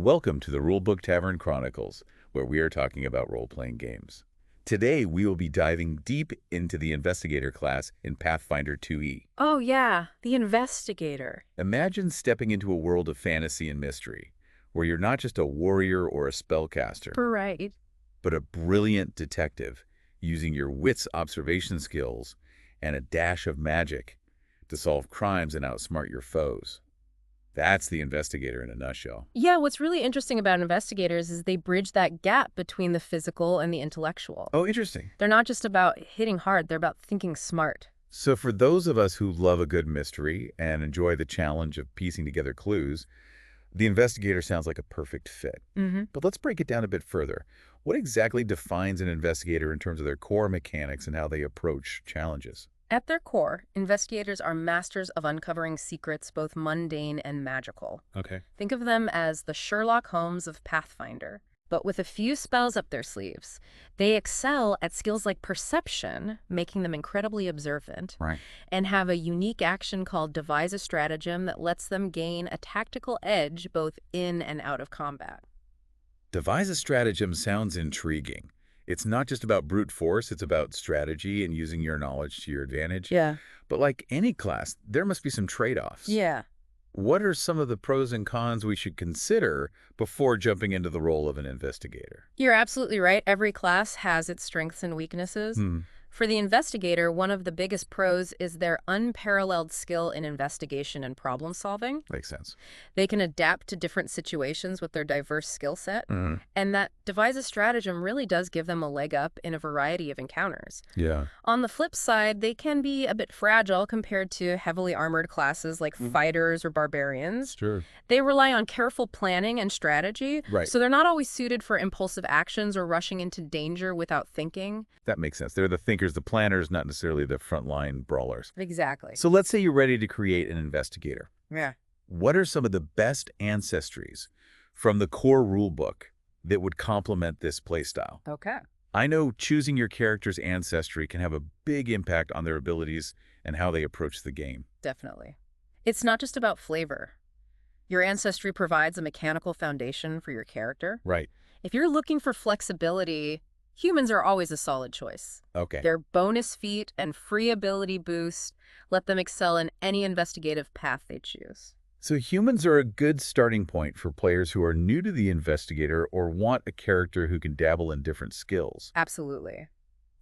Welcome to the Rulebook Tavern Chronicles, where we are talking about role-playing games. Today, we will be diving deep into the Investigator class in Pathfinder 2e. Oh yeah, the Investigator. Imagine stepping into a world of fantasy and mystery, where you're not just a warrior or a spellcaster, Right. but a brilliant detective using your wits observation skills and a dash of magic to solve crimes and outsmart your foes. That's the Investigator in a nutshell. Yeah, what's really interesting about investigators is they bridge that gap between the physical and the intellectual. Oh, interesting. They're not just about hitting hard, they're about thinking smart. So for those of us who love a good mystery and enjoy the challenge of piecing together clues, the Investigator sounds like a perfect fit. But let's break it down a bit further. What exactly defines an investigator in terms of their core mechanics and how they approach challenges? At their core, investigators are masters of uncovering secrets both mundane and magical. Okay. Think of them as the Sherlock Holmes of Pathfinder, but with a few spells up their sleeves. They excel at skills like perception, making them incredibly observant, Right. and have a unique action called devise a stratagem that lets them gain a tactical edge both in and out of combat. Devise a stratagem sounds intriguing. It's not just about brute force, it's about strategy and using your knowledge to your advantage. Yeah. But like any class, there must be some trade-offs. Yeah. What are some of the pros and cons we should consider before jumping into the role of an investigator? You're absolutely right. Every class has its strengths and weaknesses. For the investigator, one of the biggest pros is their unparalleled skill in investigation and problem solving. Makes sense. They can adapt to different situations with their diverse skill set, and that devise a stratagem really does give them a leg up in a variety of encounters. Yeah. On the flip side, they can be a bit fragile compared to heavily armored classes like fighters or barbarians. Sure. They rely on careful planning and strategy, Right. so they're not always suited for impulsive actions or rushing into danger without thinking. That makes sense. They're the thinkers, the planners, not necessarily the frontline brawlers. Exactly. So let's say you're ready to create an investigator. Yeah. What are some of the best ancestries from the core rulebook that would complement this playstyle? Okay. I know choosing your character's ancestry can have a big impact on their abilities and how they approach the game. Definitely. It's not just about flavor. Your ancestry provides a mechanical foundation for your character. Right. If you're looking for flexibility, humans are always a solid choice. Okay. Their bonus feat and free ability boost let them excel in any investigative path they choose. So humans are a good starting point for players who are new to the investigator or want a character who can dabble in different skills. Absolutely.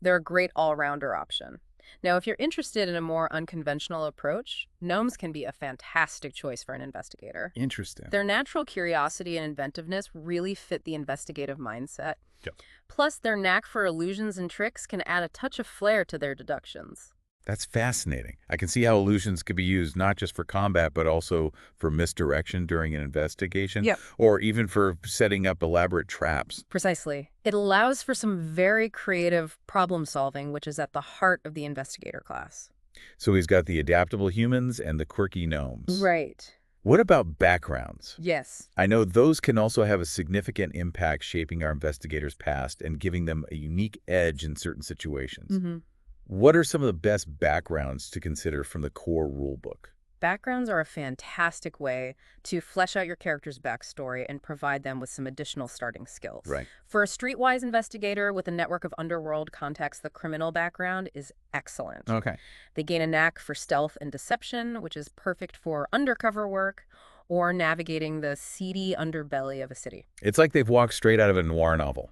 They're a great all-rounder option. Now, if you're interested in a more unconventional approach, gnomes can be a fantastic choice for an investigator. Interesting. Their natural curiosity and inventiveness really fit the investigative mindset. Yep. Plus, their knack for illusions and tricks can add a touch of flair to their deductions. That's fascinating. I can see how illusions could be used not just for combat, but also for misdirection during an investigation, Yep. or even for setting up elaborate traps. Precisely. It allows for some very creative problem solving, which is at the heart of the investigator class. So he's got the adaptable humans and the quirky gnomes. Right. What about backgrounds? Yes. I know those can also have a significant impact shaping our investigators' past and giving them a unique edge in certain situations. What are some of the best backgrounds to consider from the core rulebook? Backgrounds are a fantastic way to flesh out your character's backstory and provide them with some additional starting skills. Right. For a streetwise investigator with a network of underworld contacts, the criminal background is excellent. Okay. They gain a knack for stealth and deception, which is perfect for undercover work or navigating the seedy underbelly of a city. It's like they've walked straight out of a noir novel.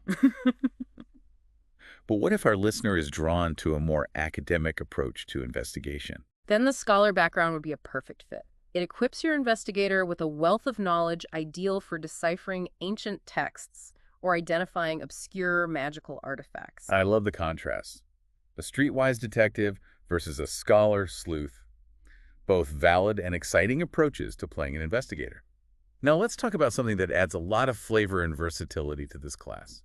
But what if our listener is drawn to a more academic approach to investigation? Then the scholar background would be a perfect fit. It equips your investigator with a wealth of knowledge ideal for deciphering ancient texts or identifying obscure magical artifacts. I love the contrast. A streetwise detective versus a scholar sleuth. Both valid and exciting approaches to playing an investigator. Now let's talk about something that adds a lot of flavor and versatility to this class.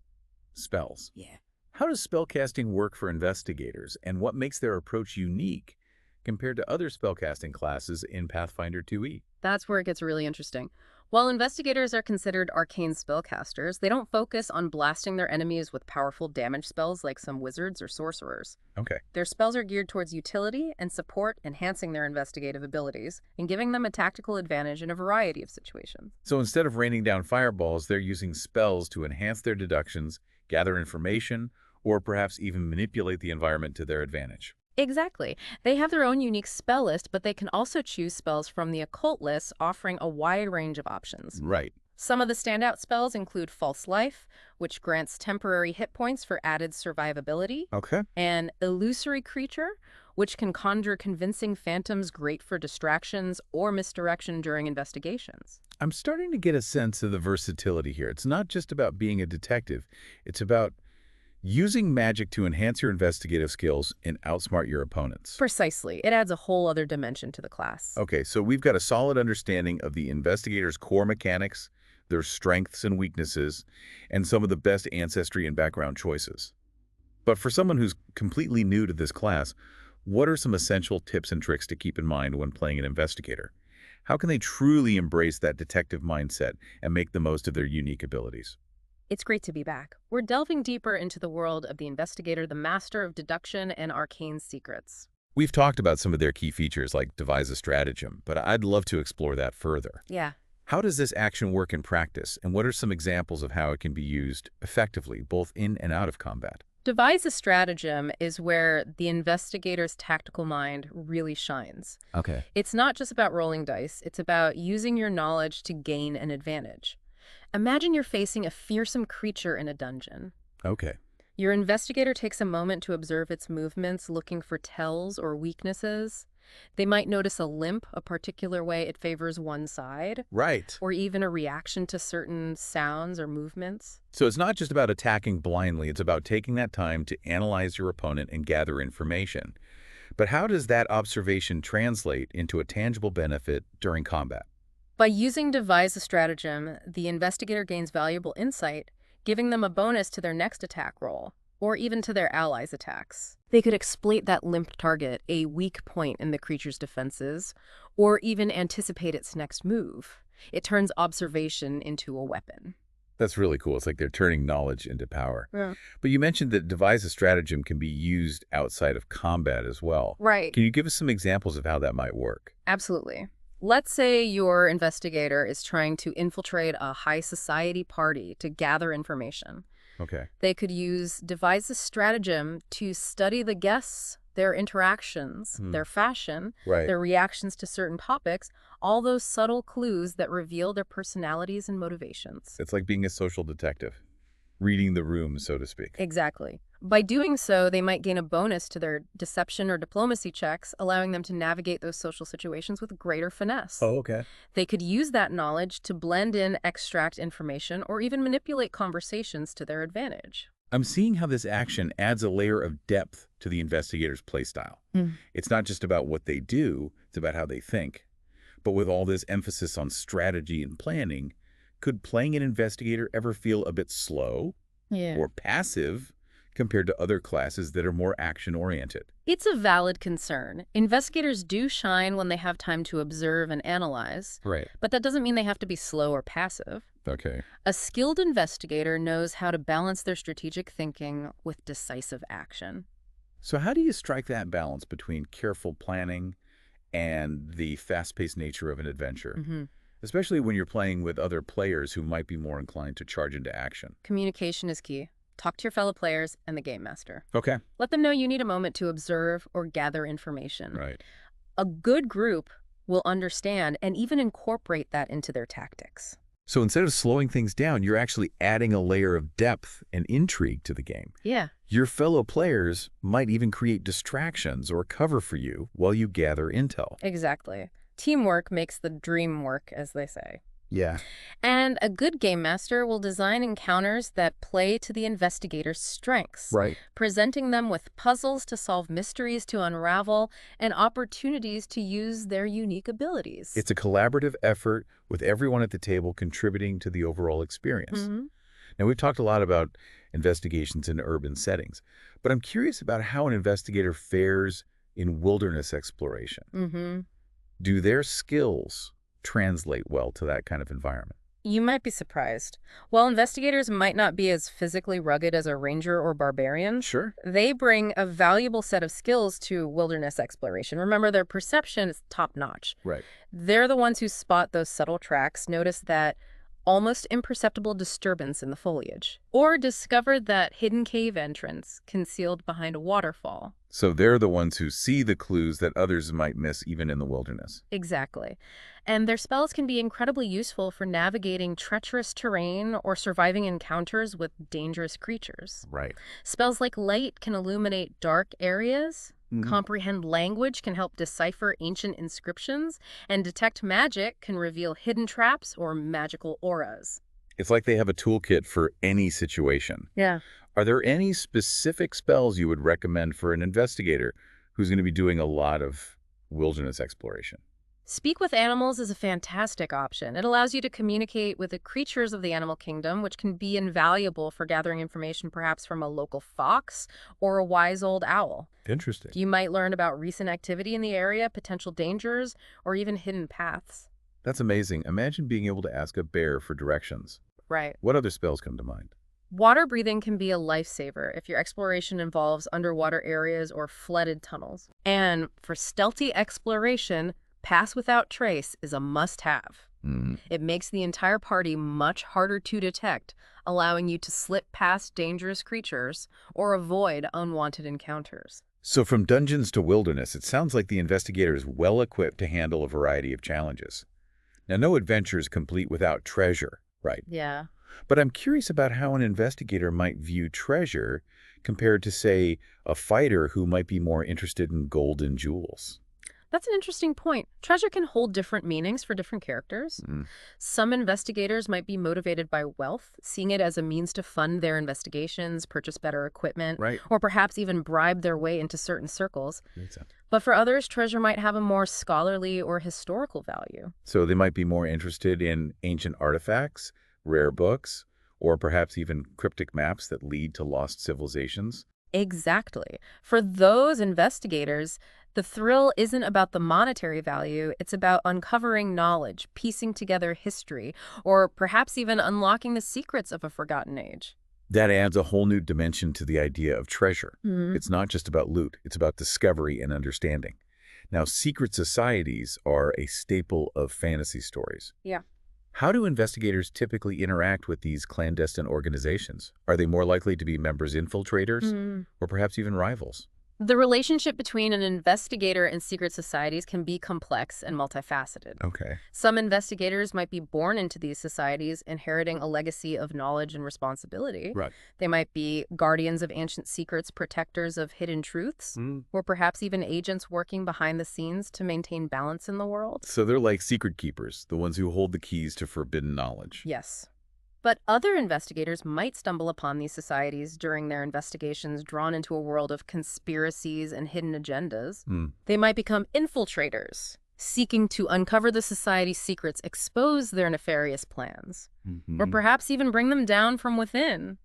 Spells. Yeah. How does spellcasting work for investigators, and what makes their approach unique compared to other spellcasting classes in Pathfinder 2e? That's where it gets really interesting. While investigators are considered arcane spellcasters, they don't focus on blasting their enemies with powerful damage spells like some wizards or sorcerers. Okay. Their spells are geared towards utility and support, enhancing their investigative abilities and giving them a tactical advantage in a variety of situations. So instead of raining down fireballs, they're using spells to enhance their deductions, gather information, or perhaps even manipulate the environment to their advantage. Exactly. They have their own unique spell list, but they can also choose spells from the occult list, offering a wide range of options. Right. Some of the standout spells include False Life, which grants temporary hit points for added survivability, Okay. and Illusory Creature, which can conjure convincing phantoms great for distractions or misdirection during investigations. I'm starting to get a sense of the versatility here. It's not just about being a detective. It's about using magic to enhance your investigative skills and outsmart your opponents. Precisely. It adds a whole other dimension to the class. Okay, so we've got a solid understanding of the investigator's core mechanics, their strengths and weaknesses, and some of the best ancestry and background choices. But for someone who's completely new to this class, what are some essential tips and tricks to keep in mind when playing an investigator? How can they truly embrace that detective mindset and make the most of their unique abilities? It's great to be back. We're delving deeper into the world of the investigator, the master of deduction and arcane secrets. We've talked about some of their key features like devise a stratagem, but I'd love to explore that further. Yeah. How does this action work in practice, and what are some examples of how it can be used effectively, both in and out of combat? Devise a stratagem is where the investigator's tactical mind really shines. Okay. It's not just about rolling dice, it's about using your knowledge to gain an advantage. Imagine you're facing a fearsome creature in a dungeon. Okay. Your investigator takes a moment to observe its movements, looking for tells or weaknesses. They might notice a limp, a particular way it favors one side, Right. or even a reaction to certain sounds or movements. So it's not just about attacking blindly, it's about taking that time to analyze your opponent and gather information. But how does that observation translate into a tangible benefit during combat? By using Devise a Stratagem, the investigator gains valuable insight, giving them a bonus to their next attack roll, or even to their allies' attacks. They could exploit that limp target, a weak point in the creature's defenses, or even anticipate its next move. It turns observation into a weapon. That's really cool. It's like they're turning knowledge into power. Yeah. But you mentioned that devise a stratagem can be used outside of combat as well. Right. Can you give us some examples of how that might work? Absolutely. Let's say your investigator is trying to infiltrate a high society party to gather information. Okay. They could devise a stratagem to study the guests, their interactions, their fashion, Right. their reactions to certain topics, all those subtle clues that reveal their personalities and motivations. It's like being a social detective, reading the room, so to speak. Exactly. By doing so, they might gain a bonus to their deception or diplomacy checks, allowing them to navigate those social situations with greater finesse. Okay. They could use that knowledge to blend in, extract information, or even manipulate conversations to their advantage. I'm seeing how this action adds a layer of depth to the investigator's playstyle. It's not just about what they do, it's about how they think. But with all this emphasis on strategy and planning, could playing an investigator ever feel a bit slow or passive compared to other classes that are more action-oriented? It's a valid concern. Investigators do shine when they have time to observe and analyze, Right. but that doesn't mean they have to be slow or passive. Okay. A skilled investigator knows how to balance their strategic thinking with decisive action. So how do you strike that balance between careful planning and the fast-paced nature of an adventure, especially when you're playing with other players who might be more inclined to charge into action? Communication is key. Talk to your fellow players and the game master. Okay. Let them know you need a moment to observe or gather information. Right. A good group will understand and even incorporate that into their tactics. So instead of slowing things down, you're actually adding a layer of depth and intrigue to the game. Yeah. Your fellow players might even create distractions or cover for you while you gather intel. Exactly. Teamwork makes the dream work, as they say. Yeah. And a good game master will design encounters that play to the investigator's strengths, Right. presenting them with puzzles to solve, mysteries to unravel, and opportunities to use their unique abilities. It's a collaborative effort with everyone at the table contributing to the overall experience. Now, we've talked a lot about investigations in urban settings, but I'm curious about how an investigator fares in wilderness exploration. Do their skills translate well to that kind of environment? You might be surprised. While investigators might not be as physically rugged as a ranger or barbarian, Sure. they bring a valuable set of skills to wilderness exploration. Remember, their perception is top-notch. Right. They're the ones who spot those subtle tracks, notice that almost imperceptible disturbance in the foliage, or discovered that hidden cave entrance concealed behind a waterfall. So they're the ones who see the clues that others might miss even in the wilderness. Exactly. And their spells can be incredibly useful for navigating treacherous terrain or surviving encounters with dangerous creatures. Right. Spells like Light can illuminate dark areas, comprehend language can help decipher ancient inscriptions, and detect magic can reveal hidden traps or magical auras. It's like they have a toolkit for any situation. Yeah. Are there any specific spells you would recommend for an investigator who's going to be doing a lot of wilderness exploration? Speak with animals is a fantastic option. It allows you to communicate with the creatures of the animal kingdom, which can be invaluable for gathering information perhaps from a local fox or a wise old owl. Interesting. You might learn about recent activity in the area, potential dangers, or even hidden paths. That's amazing. Imagine being able to ask a bear for directions. Right. What other spells come to mind? Water breathing can be a lifesaver if your exploration involves underwater areas or flooded tunnels. And for stealthy exploration, Pass Without Trace is a must-have. It makes the entire party much harder to detect, allowing you to slip past dangerous creatures or avoid unwanted encounters. So from dungeons to wilderness, it sounds like the investigator is well equipped to handle a variety of challenges. Now, no adventure is complete without treasure, right? Yeah. But I'm curious about how an investigator might view treasure compared to, say, a fighter who might be more interested in gold and jewels. That's an interesting point. Treasure can hold different meanings for different characters. Some investigators might be motivated by wealth, seeing it as a means to fund their investigations, purchase better equipment, Right. or perhaps even bribe their way into certain circles. Makes sense. But for others, treasure might have a more scholarly or historical value. So they might be more interested in ancient artifacts, rare books, or perhaps even cryptic maps that lead to lost civilizations. Exactly. For those investigators, the thrill isn't about the monetary value, it's about uncovering knowledge, piecing together history, or perhaps even unlocking the secrets of a forgotten age. That adds a whole new dimension to the idea of treasure. It's not just about loot, it's about discovery and understanding. Now, secret societies are a staple of fantasy stories. Yeah. How do investigators typically interact with these clandestine organizations? Are they more likely to be members infiltrators, or perhaps even rivals? The relationship between an investigator and secret societies can be complex and multifaceted. Okay. Some investigators might be born into these societies, inheriting a legacy of knowledge and responsibility. Right. They might be guardians of ancient secrets, protectors of hidden truths, or perhaps even agents working behind the scenes to maintain balance in the world. So they're like secret keepers, the ones who hold the keys to forbidden knowledge. Yes. But other investigators might stumble upon these societies during their investigations, drawn into a world of conspiracies and hidden agendas. They might become infiltrators, seeking to uncover the society's secrets, expose their nefarious plans, or perhaps even bring them down from within.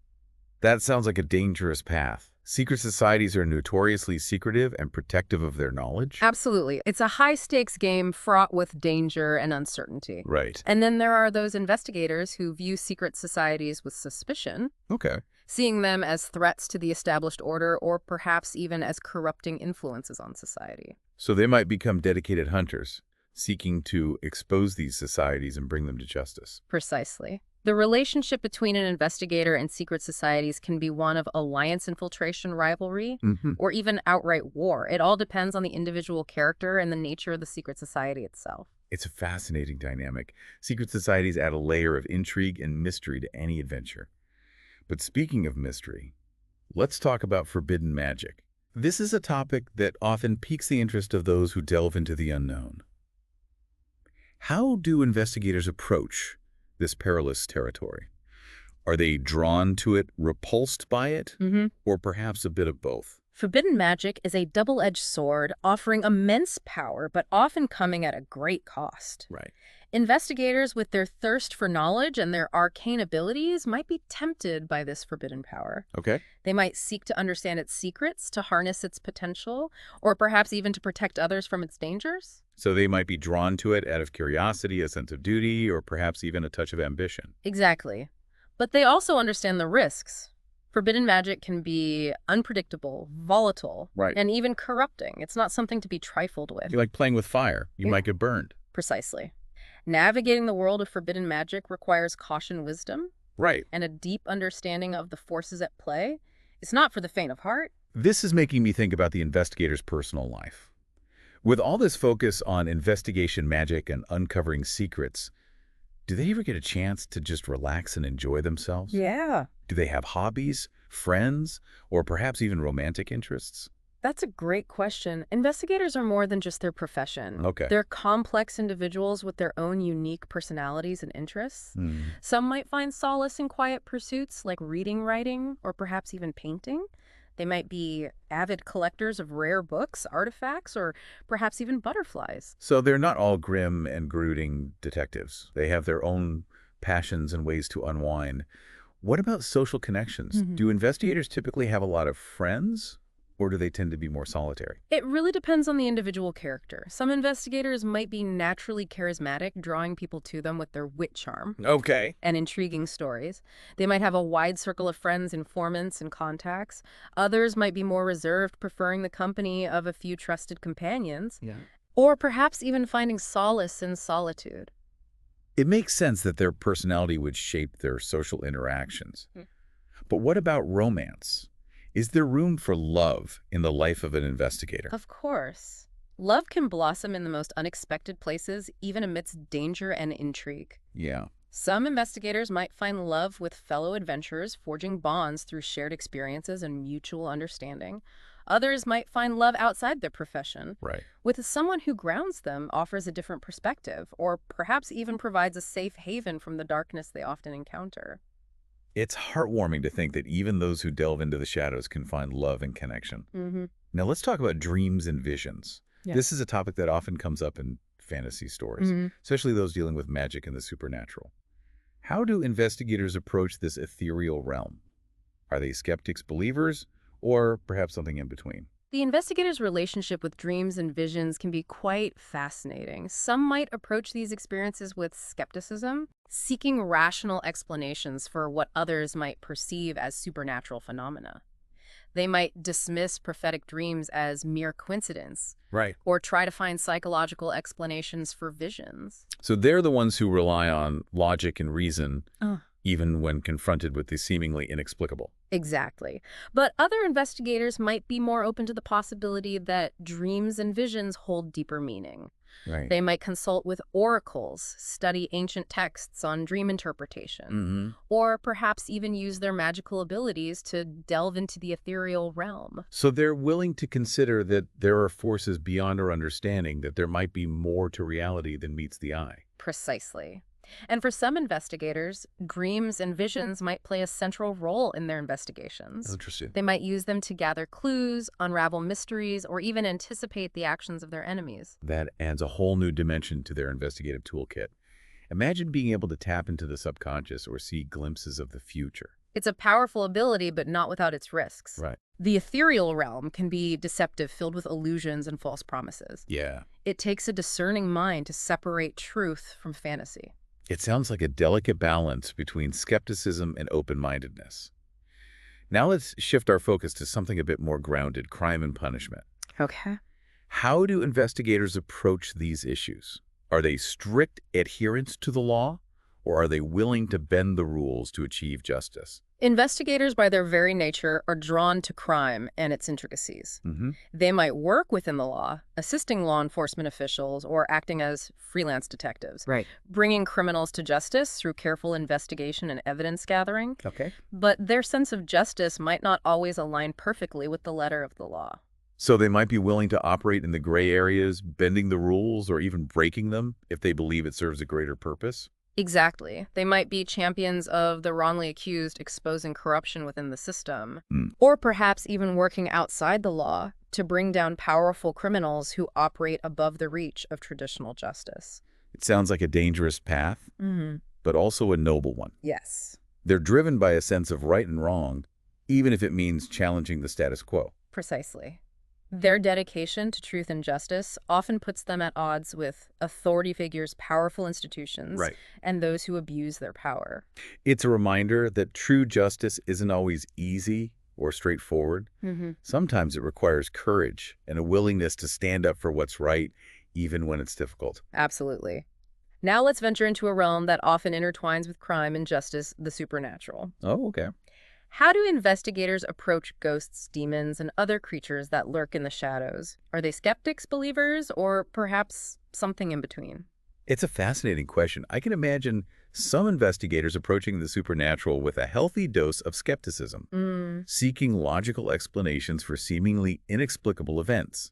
That sounds like a dangerous path. Secret societies are notoriously secretive and protective of their knowledge. Absolutely. It's a high-stakes game fraught with danger and uncertainty. Right. And then there are those investigators who view secret societies with suspicion, Okay. seeing them as threats to the established order or perhaps even as corrupting influences on society. So they might become dedicated hunters, seeking to expose these societies and bring them to justice. Precisely. The relationship between an investigator and secret societies can be one of alliance infiltration rivalry or even outright war. It all depends on the individual character and the nature of the secret society itself. It's a fascinating dynamic. Secret societies add a layer of intrigue and mystery to any adventure. But speaking of mystery, let's talk about forbidden magic. This is a topic that often piques the interest of those who delve into the unknown. How do investigators approach this perilous territory? Are they drawn to it, repulsed by it, or perhaps a bit of both? Forbidden magic is a double-edged sword, offering immense power, but often coming at a great cost. Right. Investigators, with their thirst for knowledge and their arcane abilities, might be tempted by this forbidden power. Okay. They might seek to understand its secrets, to harness its potential, or perhaps even to protect others from its dangers. So they might be drawn to it out of curiosity, a sense of duty, or perhaps even a touch of ambition. Exactly. But they also understand the risks. Forbidden magic can be unpredictable, volatile, Right. and even corrupting. It's not something to be trifled with. You're like playing with fire. You might get burned. Precisely. Navigating the world of forbidden magic requires caution, wisdom, Right. and a deep understanding of the forces at play. It's not for the faint of heart. This is making me think about the investigator's personal life. With all this focus on investigation magic and uncovering secrets, do they ever get a chance to just relax and enjoy themselves? Yeah. Do they have hobbies, friends, or perhaps even romantic interests? That's a great question. Investigators are more than just their profession. Okay. They're complex individuals with their own unique personalities and interests. Some might find solace in quiet pursuits like reading, writing, or perhaps even painting. They might be avid collectors of rare books, artifacts, or perhaps even butterflies. So they're not all grim and brooding detectives. They have their own passions and ways to unwind. What about social connections? Do investigators typically have a lot of friends, or do they tend to be more solitary? It really depends on the individual character. Some investigators might be naturally charismatic, drawing people to them with their wit charm Okay. and intriguing stories. They might have a wide circle of friends, informants, and contacts. Others might be more reserved, preferring the company of a few trusted companions, Yeah. or perhaps even finding solace in solitude. It makes sense that their personality would shape their social interactions. But what about romance? Is there room for love in the life of an investigator? Of course. Love can blossom in the most unexpected places, even amidst danger and intrigue. Yeah. Some investigators might find love with fellow adventurers, forging bonds through shared experiences and mutual understanding. Others might find love outside their profession, Right. with someone who grounds them, offers a different perspective, or perhaps even provides a safe haven from the darkness they often encounter. It's heartwarming to think that even those who delve into the shadows can find love and connection. Now let's talk about dreams and visions. Yeah. This is a topic that often comes up in fantasy stories, especially those dealing with magic and the supernatural. How do investigators approach this ethereal realm? Are they skeptics, believers, or perhaps something in between? The investigator's relationship with dreams and visions can be quite fascinating. Some might approach these experiences with skepticism, seeking rational explanations for what others might perceive as supernatural phenomena. They might dismiss prophetic dreams as mere coincidence, Right. or try to find psychological explanations for visions. So they're the ones who rely on logic and reason, Oh. even when confronted with the seemingly inexplicable. Exactly. But other investigators might be more open to the possibility that dreams and visions hold deeper meaning. Right. They might consult with oracles, study ancient texts on dream interpretation, or perhaps even use their magical abilities to delve into the ethereal realm. So they're willing to consider that there are forces beyond our understanding, that there might be more to reality than meets the eye. Precisely. And for some investigators, dreams and visions might play a central role in their investigations. Interesting. They might use them to gather clues, unravel mysteries, or even anticipate the actions of their enemies. That adds a whole new dimension to their investigative toolkit. Imagine being able to tap into the subconscious or see glimpses of the future. It's a powerful ability, but not without its risks. Right. The ethereal realm can be deceptive, filled with illusions and false promises. Yeah. It takes a discerning mind to separate truth from fantasy. It sounds like a delicate balance between skepticism and open-mindedness. Now let's shift our focus to something a bit more grounded, crime and punishment. Okay. How do investigators approach these issues? Are they strict adherents to the law, or are they willing to bend the rules to achieve justice? Investigators, by their very nature, are drawn to crime and its intricacies. They might work within the law, assisting law enforcement officials or acting as freelance detectives, Right. bringing criminals to justice through careful investigation and evidence gathering. Okay. But their sense of justice might not always align perfectly with the letter of the law. So they might be willing to operate in the gray areas, bending the rules, or even breaking them if they believe it serves a greater purpose? Exactly. They might be champions of the wrongly accused, exposing corruption within the system, Hmm. or perhaps even working outside the law to bring down powerful criminals who operate above the reach of traditional justice. It sounds like a dangerous path, Hmm. but also a noble one. Yes, They're driven by a sense of right and wrong, even if it means challenging the status quo. precisely. Their dedication to truth and justice often puts them at odds with authority figures, powerful institutions, Right. and those who abuse their power. It's a reminder that true justice isn't always easy or straightforward. Hmm. Sometimes it requires courage and a willingness to stand up for what's right, even when it's difficult. Absolutely. Now let's venture into a realm that often intertwines with crime and justice, the supernatural. Oh, okay. How do investigators approach ghosts, demons, and other creatures that lurk in the shadows? Are they skeptics, believers, or perhaps something in between? It's a fascinating question. I can imagine some investigators approaching the supernatural with a healthy dose of skepticism, Mm, seeking logical explanations for seemingly inexplicable events.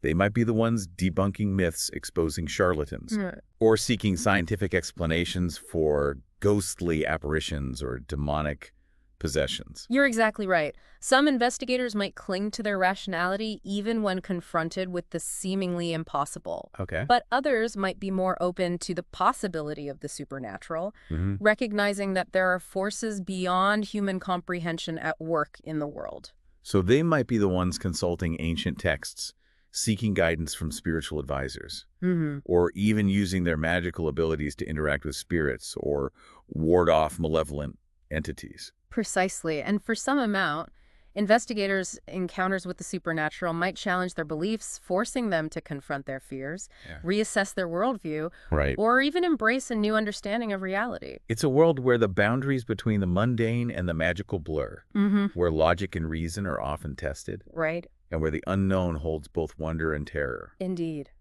They might be the ones debunking myths, exposing charlatans, mm. or seeking scientific explanations for ghostly apparitions or demonic possessions. You're exactly right. Some investigators might cling to their rationality even when confronted with the seemingly impossible. Okay. But others might be more open to the possibility of the supernatural, Hmm. recognizing that there are forces beyond human comprehension at work in the world. So they might be the ones consulting ancient texts, seeking guidance from spiritual advisors, Hmm. or even using their magical abilities to interact with spirits or ward off malevolent entities. Precisely. And for some amount, investigators' encounters with the supernatural might challenge their beliefs, forcing them to confront their fears, Yeah. reassess their worldview, Right. or even embrace a new understanding of reality. It's a world where the boundaries between the mundane and the magical blur, Mm-hmm. where logic and reason are often tested, Right? and where the unknown holds both wonder and terror. Indeed.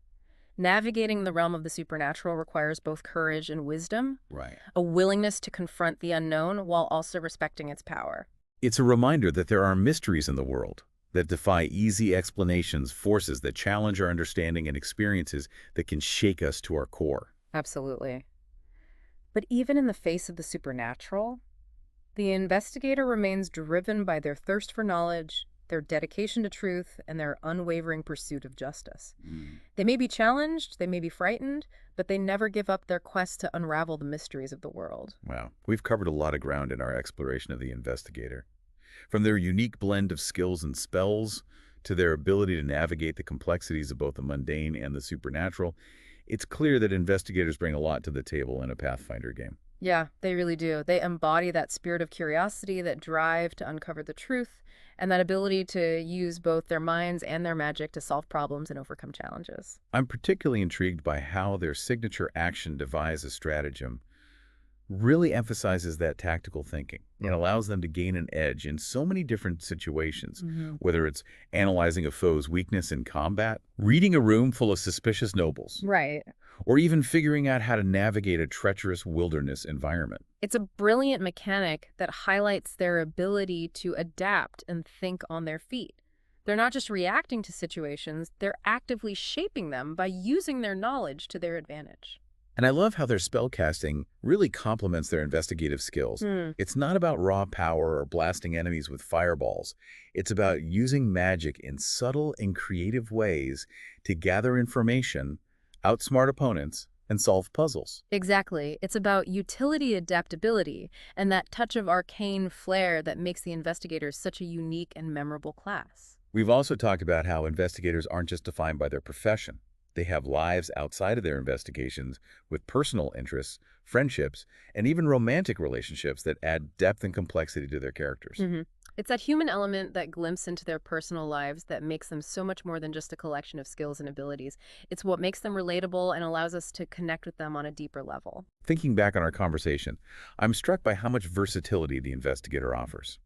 Navigating the realm of the supernatural requires both courage and wisdom, Right. a willingness to confront the unknown while also respecting its power. It's a reminder that there are mysteries in the world that defy easy explanations, forces that challenge our understanding, and experiences that can shake us to our core. Absolutely. But even in the face of the supernatural, the investigator remains driven by their thirst for knowledge, their dedication to truth, and their unwavering pursuit of justice. They may be challenged, they may be frightened, but they never give up their quest to unravel the mysteries of the world. Wow. We've covered a lot of ground in our exploration of the investigator. From their unique blend of skills and spells to their ability to navigate the complexities of both the mundane and the supernatural, it's clear that investigators bring a lot to the table in a Pathfinder game. Yeah, they really do. They embody that spirit of curiosity, that drive to uncover the truth, and that ability to use both their minds and their magic to solve problems and overcome challenges. I'm particularly intrigued by how their signature action devise a stratagem really emphasizes that tactical thinking and allows them to gain an edge in so many different situations, Hmm. whether it's analyzing a foe's weakness in combat, reading a room full of suspicious nobles, Right. or even figuring out how to navigate a treacherous wilderness environment. It's a brilliant mechanic that highlights their ability to adapt and think on their feet. They're not just reacting to situations, they're actively shaping them by using their knowledge to their advantage. And I love how their spellcasting really complements their investigative skills. Hmm. It's not about raw power or blasting enemies with fireballs. It's about using magic in subtle and creative ways to gather information, outsmart opponents, and solve puzzles. Exactly. It's about utility adaptability and that touch of arcane flair that makes the investigators such a unique and memorable class. We've also talked about how investigators aren't just defined by their profession. They have lives outside of their investigations with personal interests, friendships, and even romantic relationships that add depth and complexity to their characters. Hmm. It's that human element, that glimpse into their personal lives, that makes them so much more than just a collection of skills and abilities. It's what makes them relatable and allows us to connect with them on a deeper level. Thinking back on our conversation, I'm struck by how much versatility the investigator offers.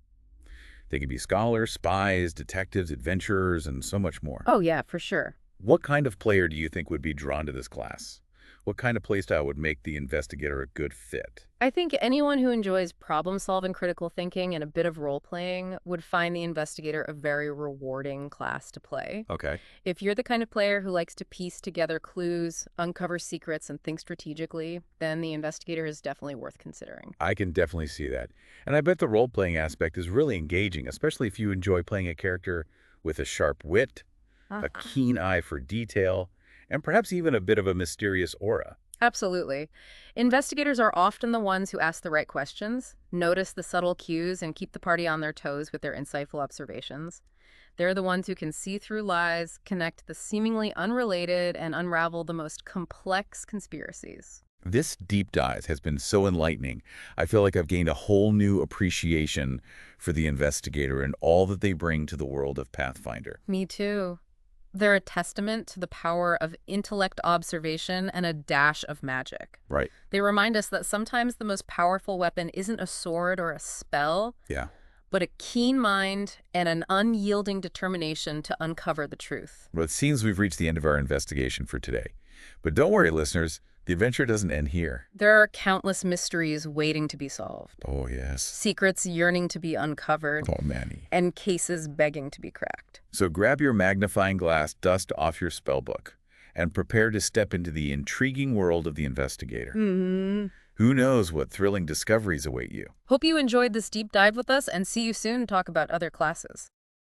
They can be scholars, spies, detectives, adventurers, and so much more. Oh, yeah, for sure. What kind of player do you think would be drawn to this class? What kind of playstyle would make the investigator a good fit? I think anyone who enjoys problem-solving, critical thinking, and a bit of role-playing would find the Investigator a very rewarding class to play. Okay. If you're the kind of player who likes to piece together clues, uncover secrets, and think strategically, then the Investigator is definitely worth considering. I can definitely see that. And I bet the role-playing aspect is really engaging, especially if you enjoy playing a character with a sharp wit, a keen eye for detail, and perhaps even a bit of a mysterious aura. Absolutely. Investigators are often the ones who ask the right questions, notice the subtle cues, and keep the party on their toes with their insightful observations. They're the ones who can see through lies, connect the seemingly unrelated, and unravel the most complex conspiracies. This deep dive has been so enlightening. I feel like I've gained a whole new appreciation for the investigator and all that they bring to the world of Pathfinder. Me too. They're a testament to the power of intellect observation and a dash of magic. Right. They remind us that sometimes the most powerful weapon isn't a sword or a spell, Yeah. but a keen mind and an unyielding determination to uncover the truth. Well, it seems we've reached the end of our investigation for today. But don't worry, listeners. The adventure doesn't end here. There are countless mysteries waiting to be solved, Oh, yes. secrets yearning to be uncovered, Oh, Manny. and cases begging to be cracked. So grab your magnifying glass, dust off your spellbook, and prepare to step into the intriguing world of the investigator. Who knows what thrilling discoveries await you? Hope you enjoyed this deep dive with us, and see you soon to talk about other classes.